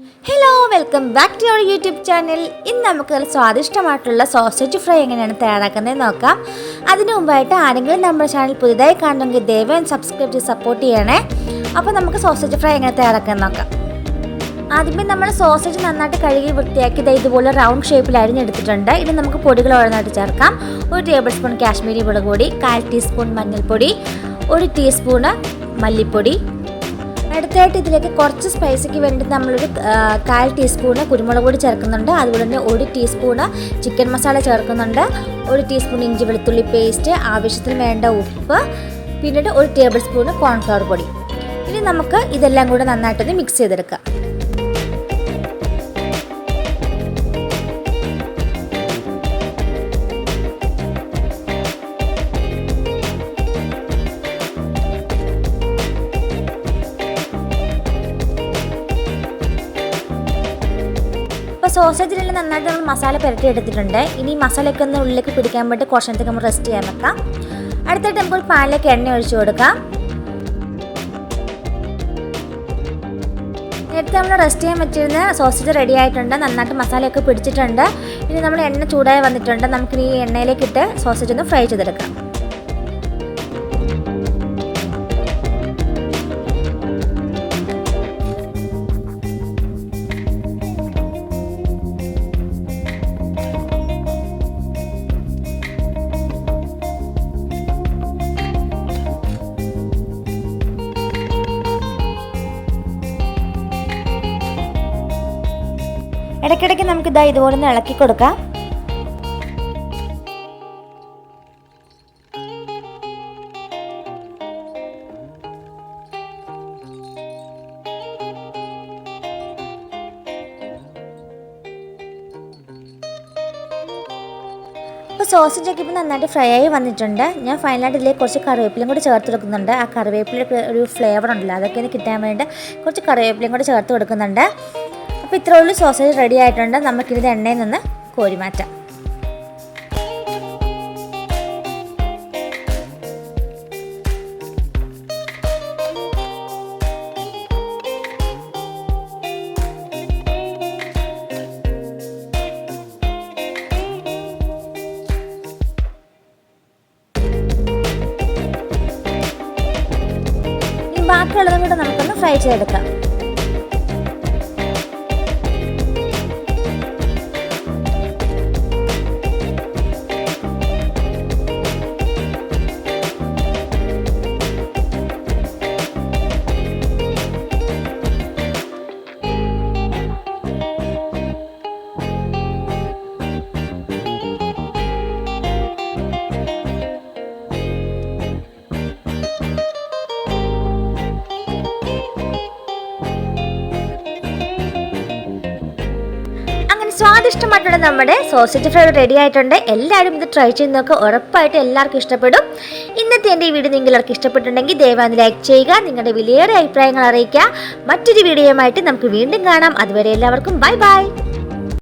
Hello, welcome back to our YouTube channel. ഇന്ന് നമുക്ക് സ്വാദിഷ്ടമായിട്ടുള്ള sausage fry എങ്ങനെയാണ് തയ്യാറാക്കുന്നത് നോക്കാം. അതിനു മുമ്പായിട്ട് ആരെങ്കിലും നമ്മുടെ ചാനൽ പുതുതായി കാണണമെങ്കിൽ ദയവായി സബ്സ്ക്രൈബ് ചെയ്ത് സപ്പോർട്ട് ചെയ്യണേ. അപ്പോൾ നമുക്ക് സോസേജ് ഫ്രൈ എങ്ങനെ തയ്യാറാക്കാൻ നോക്കാം. ആദ്യമേ നമ്മൾ സോസേജ് നന്നായിട്ട് കഴുകി വൃത്തിയാക്കി ഇതുപോലെ റൗണ്ട് ഷേപ്പിൽ അരിഞ്ഞെടുത്തിട്ടുണ്ട്. ഇനി നമുക്ക് പൊടികൾ ഓരോന്നായിട്ട് ചേർക്കാം. 1 ടേബിൾ സ്പൂൺ കാശ്മീരി മുളക് പൊടി, 1/4 ടീസ്പൂൺ മഞ്ഞൾപ്പൊടി, 1 ടീസ്പൂണ് മല്ലിപ്പൊടി. അടുത്തായിട്ട് ഇതിലേക്ക് കുറച്ച് സ്പൈസിക്ക് വേണ്ടി നമ്മളൊരു 1/4 ടീസ്പൂണ് കുരുമുളക് പൊടി ചേർക്കുന്നുണ്ട്. അതുപോലെ തന്നെ 1 ടീസ്പൂണ് ചിക്കൻ മസാല ചേർക്കുന്നുണ്ട്. 1 ടീസ്പൂൺ ഇഞ്ചി വെളുത്തുള്ളി പേസ്റ്റ്, ആവശ്യത്തിന് വേണ്ട ഉപ്പ്, പിന്നീട് 1 ടേബിൾ സ്പൂണ് കോൺഫ്ലോർ പൊടി. ഇനി നമുക്ക് ഇതെല്ലാം കൂടെ നന്നായിട്ടൊന്ന് മിക്സ് ചെയ്തെടുക്കാം. ഇപ്പോൾ സോസേജിലെല്ലാം നന്നായിട്ട് നമ്മൾ മസാല പുരട്ടി എടുത്തിട്ടുണ്ട്. ഇനി മസാലയൊക്കെ ഒന്ന് ഉള്ളിലേക്ക് പിടിക്കാൻ വേണ്ടി കുറച്ച് നേരത്തേക്ക് നമ്മൾ റെസ്റ്റ് ചെയ്യാൻ വെക്കാം. അടുത്തായിട്ട് നമുക്കൊരു പാനിലേക്ക് എണ്ണ ഒഴിച്ചു കൊടുക്കാം. നേരത്തെ നമ്മൾ റെസ്റ്റ് ചെയ്യാൻ വെച്ചിരുന്ന സോസേജ് റെഡി ആയിട്ടുണ്ട്. നന്നായിട്ട് മസാലയൊക്കെ പിടിച്ചിട്ടുണ്ട്. ഇനി നമ്മൾ എണ്ണ ചൂടായി വന്നിട്ടുണ്ട്. നമുക്കിനി ഈ എണ്ണയിലേക്ക് ഇട്ട് സോസേജ് ഒന്ന് ഫ്രൈ ചെയ്തെടുക്കാം. ഇടയ്ക്കിടയ്ക്ക് നമുക്ക് ഇതുപോലെ ഒന്ന് ഇളക്കി കൊടുക്കാം. ഇപ്പോൾ സോസേജൊക്കെ ഇപ്പോൾ നന്നായിട്ട് ഫ്രൈ ആയി വന്നിട്ടുണ്ട്. ഞാൻ ഫൈനലായിട്ട് ഇതിലേക്ക് കുറച്ച് കറിവേപ്പിലയും കൂടി ചേർത്ത് കൊടുക്കുന്നുണ്ട്. ആ കറിവേപ്പിലൊക്കെ ഒരു ഫ്ലേവർ ഉണ്ടല്ലോ, അതൊക്കെ ഒന്ന് കിട്ടാൻ വേണ്ടി കുറച്ച് കറിവേപ്പിലയും കൂടി ചേർത്ത് കൊടുക്കുന്നുണ്ട്. അപ്പോൾ ഇത്രേ ഉള്ളൂ, സോസേജ് റെഡി ആയിട്ടുണ്ട്. നമുക്കിത് എണ്ണയിൽ നിന്ന് കോരി മാറ്റാം. ഇനി ബാക്കിയുള്ളതും കൂടെ നമുക്കൊന്ന് ഫ്രൈ ചെയ്തെടുക്കാം. സ്വാദിഷ്ടമായിട്ടുള്ള നമ്മുടെ സോസേജ് ഫ്രൈ റെഡി ആയിട്ടുണ്ട്. എല്ലാവരും ഇത് ട്രൈ ചെയ്ത് നോക്കുക. ഉറപ്പായിട്ട് എല്ലാവർക്കും ഇഷ്ടപ്പെടും. ഇന്നത്തെ എൻ്റെ ഈ വീഡിയോ നിങ്ങൾക്ക് ഇഷ്ടപ്പെട്ടിട്ടുണ്ടെങ്കിൽ ദയവായി ലൈക്ക് ചെയ്യുക. നിങ്ങളുടെ വിലയേറെ അഭിപ്രായങ്ങൾ അറിയിക്കുക. മറ്റൊരു വീഡിയോയുമായിട്ട് നമുക്ക് വീണ്ടും കാണാം. അതുവരെ എല്ലാവർക്കും ബൈ ബൈ.